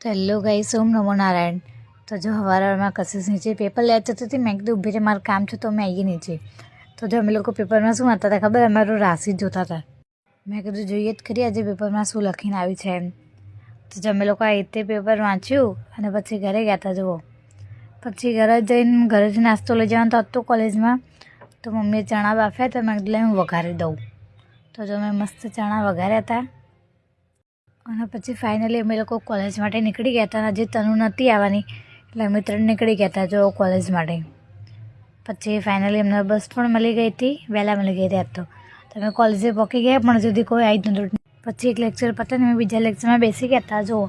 તો hello guys, ઓમ નમો નારાયણ। તો જો હવારમાં કશિશ નીચે પેપર લેવા જતી હતી, મેં કીધું ઊભી રહે, મારું કામ છે તો મેં આવીએ નીચે। તો જો અમે લોકો પેપરમાં શું વાંચતા હતા ખબર, અમારું રાશિ જોતા હતા। મેં કીધું જોઈએ જ ખરી આજે પેપરમાં શું લખીને આવી છે એમ। તો જો અમે લોકો આ રીતે પેપર વાંચ્યું અને પછી ઘરે ગયા હતા। જુઓ, પછી ઘરેથી નાસ્તો લઈ જવાનો હતો કોલેજમાં, તો મમ્મીએ ચણા બાફ્યા તો મેં કીધું હું વઘારી દઉં। તો જો મેં મસ્ત ચણા વઘાર્યા હતા અને પછી ફાઇનલી અમે લોકો કોલેજ માટે નીકળી ગયા હતા। હજી તનુ નહોતી આવવાની એટલે અમે ત્રણ નીકળી ગયા હતા જો કોલેજ માટે। પછી ફાઇનલી અમને બસ પણ મળી ગઈ હતી, વહેલા મળી ગઈ હતી આજ તો અમે કોલેજે પહોંચી ગયા પણ સુધી કોઈ આવી જ નહોતું। પછી એક લેક્ચર પતે ને અમે બીજા લેક્ચરમાં બેસી ગયા હતા જુઓ।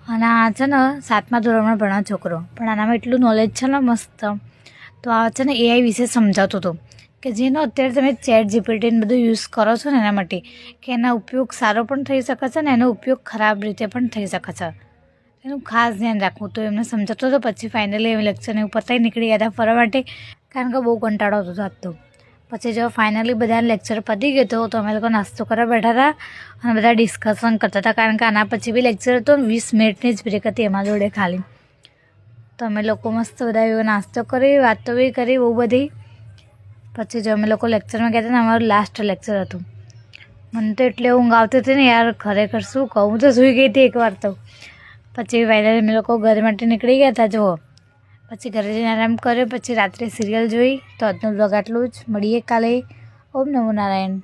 અને આ છે ને 7મા ધોરણમાં ભણવાનો છોકરો, પણ આનામાં એટલું નોલેજ છે ને મસ્ત। તો આ છે ને AI વિશે સમજાવતો હતો કે જેનો અત્યારે તમે ચેટ જીપીટીને બધું યુઝ કરો છો ને એના માટે, કે એના ઉપયોગ સારો પણ થઈ શકે છે ને એનો ઉપયોગ ખરાબ રીતે પણ થઈ શકે છે, એનું ખાસ ધ્યાન રાખવું। તો એમને સમજાતો હતો। પછી ફાઇનલી અમે લેક્ચરને એવું પતાવી નીકળી ગયા હતા ફરવા માટે, કારણ કે બહુ કંટાળો હતો આજ તો। પછી જો ફાઇનલી બધા લેક્ચર પતી ગયો તો અમે લોકો નાસ્તો કરવા બેઠા હતા અને બધા ડિસ્કશન કરતા હતા, કારણ કે આના પછી બી લેક્ચર હતો, 20 મિનિટની જ બ્રેક હતી એમાં જોડે ખાલી। તો અમે લોકો મસ્ત બધા એવો નાસ્તો કરી, વાતો બી કરી બહુ બધી। પછી જો અમે લોકો લેક્ચરમાં ગયા હતા ને અમારું લાસ્ટ લેક્ચર હતું। મને તો એટલે ઊંઘ આવતી હતી ને યાર, ખરેખર શું કહું, હું તો સૂઈ ગઈ હતી એકવાર તો। પછી ફાઇનલી અમે લોકો ઘર માટે નીકળી ગયા હતા જુઓ। પછી ઘરે જઈને આરામ કર્યો, પછી રાત્રે સિરિયલ જોઈ। તો આજનો બ્લોગ આટલું જ, મળીએ કાલે। ઓમ નમો નારાયણ।